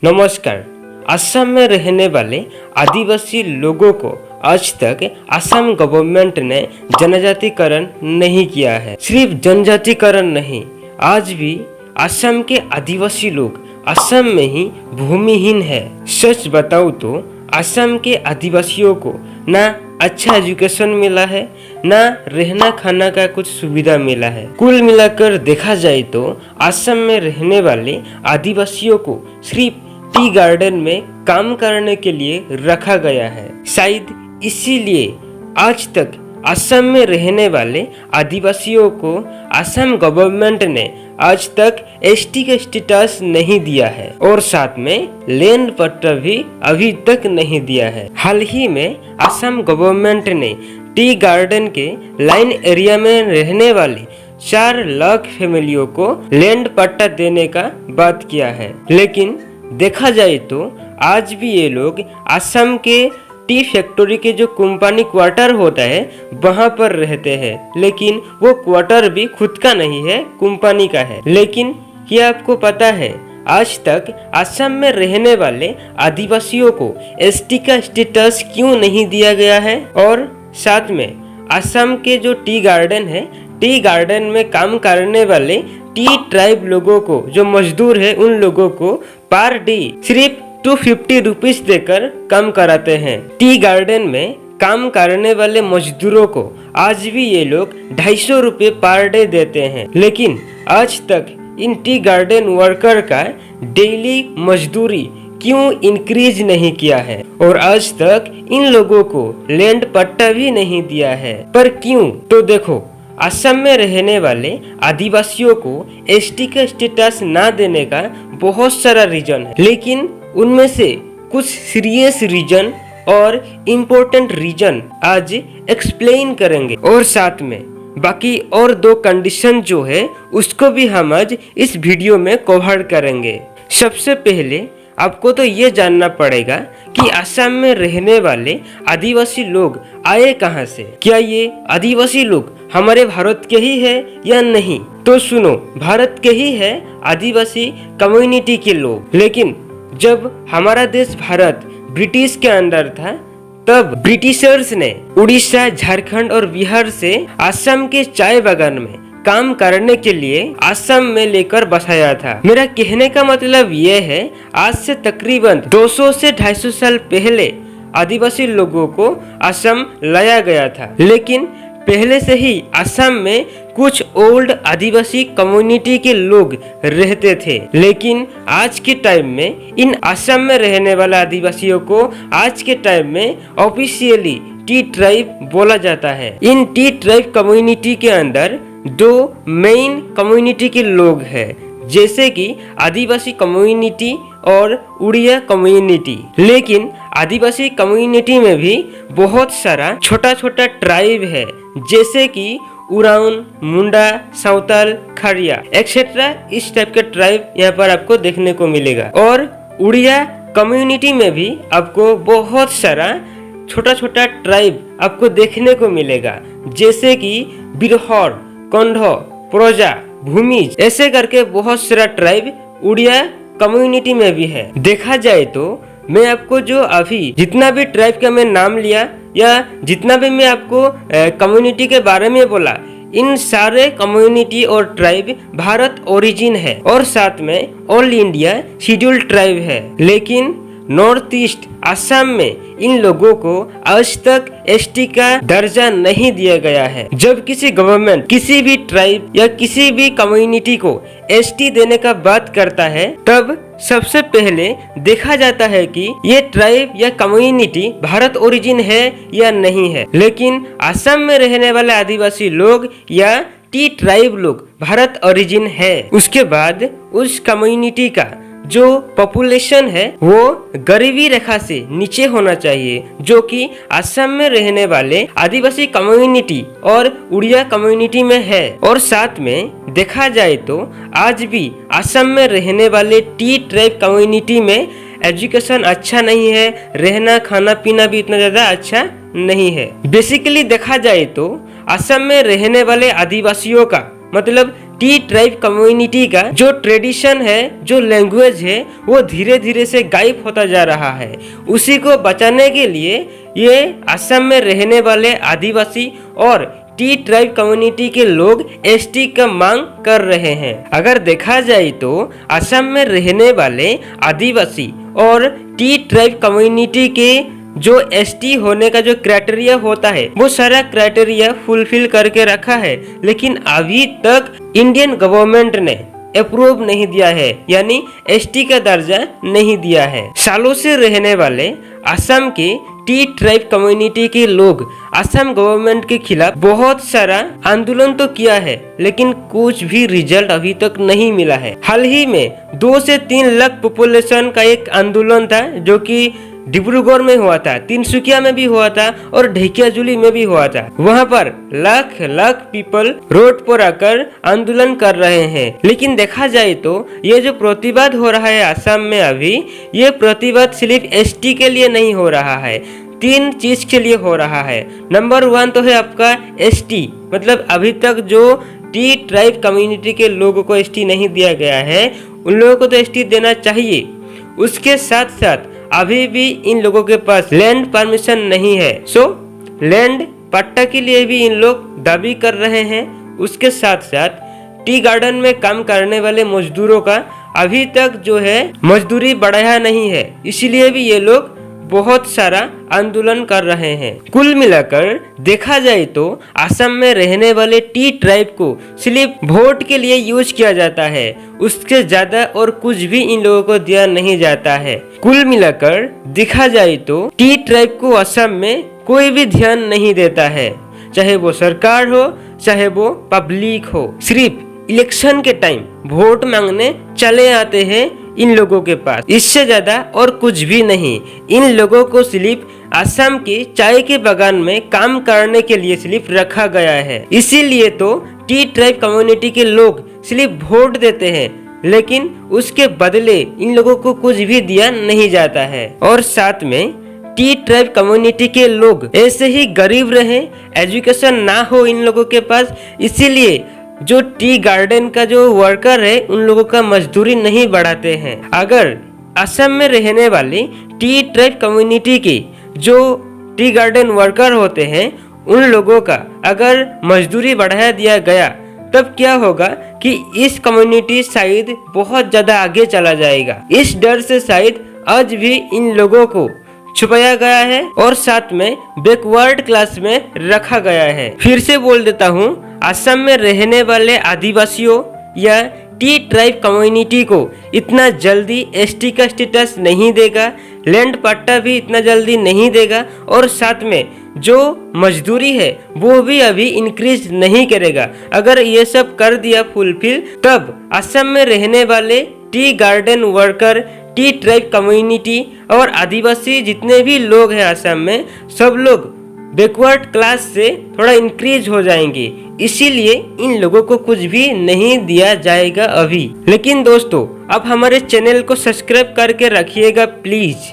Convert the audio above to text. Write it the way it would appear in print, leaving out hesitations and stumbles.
नमस्कार। असम में रहने वाले आदिवासी लोगों को आज तक असम गवर्नमेंट ने जनजातिकरण नहीं किया है। सिर्फ जनजातिकरण नहीं, आज भी असम के आदिवासी लोग असम में ही भूमिहीन है। सच बताऊं तो असम के आदिवासियों को ना अच्छा एजुकेशन मिला है, ना रहना खाना का कुछ सुविधा मिला है। कुल मिलाकर देखा जाए तो असम में रहने वाले आदिवासियों को सिर्फ टी गार्डन में काम करने के लिए रखा गया है। शायद इसीलिए आज तक असम में रहने वाले आदिवासियों को असम गवर्नमेंट ने आज तक एसटी का स्टेटस नहीं दिया है और साथ में लैंड पट्टा भी अभी तक नहीं दिया है। हाल ही में असम गवर्नमेंट ने टी गार्डन के लाइन एरिया में रहने वाले 4 लाख फैमिलियों को लैंड पट्टा देने का बात किया है, लेकिन देखा जाए तो आज भी ये लोग असम के टी फैक्ट्री के जो कंपनी क्वार्टर होता है वहां पर रहते हैं, लेकिन वो क्वार्टर भी खुद का नहीं है, कंपनी का है। लेकिन क्या आपको पता है आज तक असम में रहने वाले आदिवासियों को एसटी का स्टेटस क्यों नहीं दिया गया है? और साथ में असम के जो टी गार्डन है, टी गार्डन में काम करने वाले टी ट्राइब लोगों को, जो मजदूर है, उन लोगों को पर डे सिर्फ 250 रुपीज देकर काम कराते हैं। टी गार्डन में काम करने वाले मजदूरों को आज भी ये लोग 250 रुपये पर डे देते हैं, लेकिन आज तक इन टी गार्डन वर्कर का डेली मजदूरी क्यों इंक्रीज नहीं किया है और आज तक इन लोगों को लैंड पट्टा भी नहीं दिया है। पर क्यों? तो देखो, असम में रहने वाले आदिवासियों को एसटी का स्टेटस ना देने का बहुत सारा रीजन है, लेकिन उनमें से कुछ सीरियस रीजन और इम्पोर्टेंट रीजन आज एक्सप्लेन करेंगे और साथ में बाकी और 2 कंडीशन जो है उसको भी हम आज इस वीडियो में कवर करेंगे। सबसे पहले आपको तो ये जानना पड़ेगा कि असम में रहने वाले आदिवासी लोग आए कहाँ से। क्या ये आदिवासी लोग हमारे भारत के ही है या नहीं? तो सुनो, भारत के ही है आदिवासी कम्युनिटी के लोग, लेकिन जब हमारा देश भारत ब्रिटिश के अंदर था तब ब्रिटिशर्स ने उड़ीसा, झारखंड और बिहार से असम के चाय बागान में काम करने के लिए असम में लेकर बसाया था। मेरा कहने का मतलब ये है, आज से तकरीबन 200 से 250 साल पहले आदिवासी लोगों को असम लाया गया था, लेकिन पहले से ही असम में कुछ ओल्ड आदिवासी कम्युनिटी के लोग रहते थे। लेकिन आज के टाइम में इन असम में रहने वाले आदिवासियों को आज के टाइम में ऑफिशियली टी ट्राइब बोला जाता है। इन टी ट्राइब कम्युनिटी के अंदर 2 मेन कम्युनिटी के लोग हैं, जैसे कि आदिवासी कम्युनिटी और उड़िया कम्युनिटी। लेकिन आदिवासी कम्युनिटी में भी बहुत सारा छोटा छोटा ट्राइब है, जैसे कि उराउन, मुंडा, सावताल, खरिया एक्सेट्रा। इस टाइप के ट्राइब यहाँ पर आपको देखने को मिलेगा। और उड़िया कम्युनिटी में भी आपको बहुत सारा छोटा छोटा ट्राइब आपको देखने को मिलेगा, जैसे कि बिरहौर, कंढो, प्रोजा, भूमिज, ऐसे करके बहुत सारा ट्राइब उड़िया कम्युनिटी में भी है। देखा जाए तो मैं आपको जो अभी जितना भी ट्राइब का मैं नाम लिया या जितना भी मैं आपको कम्युनिटी के बारे में बोला, इन सारे कम्युनिटी और ट्राइब भारत ओरिजिन है और साथ में ऑल इंडिया शेड्यूल्ड ट्राइब है। लेकिन नॉर्थ ईस्ट असम में इन लोगों को आज तक एसटी का दर्जा नहीं दिया गया है। जब किसी गवर्नमेंट किसी भी ट्राइब या किसी भी कम्युनिटी को एसटी देने का बात करता है, तब सबसे पहले देखा जाता है कि ये ट्राइब या कम्युनिटी भारत ओरिजिन है या नहीं है। लेकिन असम में रहने वाले आदिवासी लोग या टी ट्राइब लोग भारत ओरिजिन है। उसके बाद उस कम्युनिटी का जो पॉपुलेशन है वो गरीबी रेखा से नीचे होना चाहिए, जो कि असम में रहने वाले आदिवासी कम्युनिटी और उड़िया कम्युनिटी में है। और साथ में देखा जाए तो आज भी असम में रहने वाले टी ट्राइब कम्युनिटी में एजुकेशन अच्छा नहीं है, रहना खाना पीना भी इतना ज्यादा अच्छा नहीं है। बेसिकली देखा जाए तो असम में रहने वाले आदिवासियों का मतलब टी ट्राइब कम्युनिटी का जो ट्रेडिशन है, जो लैंग्वेज है, वो धीरे धीरे से गायब होता जा रहा है। उसी को बचाने के लिए ये असम में रहने वाले आदिवासी और टी ट्राइब कम्युनिटी के लोग एसटी का मांग कर रहे हैं। अगर देखा जाए तो असम में रहने वाले आदिवासी और टी ट्राइब कम्युनिटी के जो एसटी होने का जो क्राइटेरिया होता है, वो सारा क्राइटेरिया फुलफिल करके रखा है, लेकिन अभी तक इंडियन गवर्नमेंट ने अप्रूव नहीं दिया है, यानी एसटी का दर्जा नहीं दिया है। सालों से रहने वाले असम के टी ट्राइब कम्युनिटी के लोग असम गवर्नमेंट के खिलाफ बहुत सारा आंदोलन तो किया है, लेकिन कुछ भी रिजल्ट अभी तक नहीं मिला है। हाल ही में 2 से 3 लाख पॉपुलेशन का एक आंदोलन था, जो कि डिब्रूगढ़ में हुआ था, तिनसुकिया में भी हुआ था और ढेकियाजुली में भी हुआ था। वहाँ पर लाख लाख पीपल रोड पर आकर आंदोलन कर रहे हैं। लेकिन देखा जाए तो ये जो प्रतिवाद हो रहा है असम में अभी, ये प्रतिवाद सिर्फ एसटी के लिए नहीं हो रहा है, 3 चीज के लिए हो रहा है। नंबर 1 तो है आपका एसटी, मतलब अभी तक जो टी ट्राइब कम्युनिटी के लोगों को एसटी नहीं दिया गया है, उन लोगों को तो एसटी देना चाहिए। उसके साथ साथ अभी भी इन लोगों के पास लैंड परमिशन नहीं है, सो लैंड पट्टा के लिए भी इन लोग दावी कर रहे हैं। उसके साथ साथ टी गार्डन में काम करने वाले मजदूरों का अभी तक जो है मजदूरी बढ़ाया नहीं है, इसीलिए भी ये लोग बहुत सारा आंदोलन कर रहे हैं। कुल मिलाकर देखा जाए तो असम में रहने वाले टी ट्राइब को सिर्फ वोट के लिए यूज किया जाता है, उसके ज्यादा और कुछ भी इन लोगों को दिया नहीं जाता है। कुल मिलाकर देखा जाए तो टी ट्राइब को असम में कोई भी ध्यान नहीं देता है, चाहे वो सरकार हो चाहे वो पब्लिक हो। सिर्फ इलेक्शन के टाइम वोट मांगने चले आते हैं इन लोगों के पास, इससे ज्यादा और कुछ भी नहीं। इन लोगों को सिर्फ असम के चाय के बागान में काम करने के लिए सिर्फ रखा गया है। इसीलिए तो टी ट्राइब कम्युनिटी के लोग सिर्फ वोट देते हैं, लेकिन उसके बदले इन लोगों को कुछ भी दिया नहीं जाता है। और साथ में टी ट्राइब कम्युनिटी के लोग ऐसे ही गरीब रहे, एजुकेशन ना हो इन लोगों के पास, इसीलिए जो टी गार्डन का जो वर्कर है उन लोगों का मजदूरी नहीं बढ़ाते हैं। अगर असम में रहने वाले टी ट्राइब कम्युनिटी के जो टी गार्डन वर्कर होते हैं, उन लोगों का अगर मजदूरी बढ़ाया दिया गया, तब क्या होगा कि इस कम्युनिटी शायद बहुत ज्यादा आगे चला जाएगा। इस डर से शायद आज भी इन लोगों को छुपाया गया है और साथ में बैकवर्ड क्लास में रखा गया है। फिर से बोल देता हूँ, असम में रहने वाले आदिवासियों या टी ट्राइब कम्युनिटी को इतना जल्दी एसटी का स्टेटस नहीं देगा, लैंड पट्टा भी इतना जल्दी नहीं देगा, और साथ में जो मजदूरी है वो भी अभी इंक्रीज नहीं करेगा। अगर ये सब कर दिया फुलफिल, तब असम में रहने वाले tea garden worker, T tribe community और आदिवासी जितने भी लोग हैं असम में, सब लोग बैकवर्ड क्लास से थोड़ा इंक्रीज हो जाएंगे। इसीलिए इन लोगों को कुछ भी नहीं दिया जाएगा अभी। लेकिन दोस्तों, आप हमारे चैनल को सब्सक्राइब करके रखिएगा प्लीज।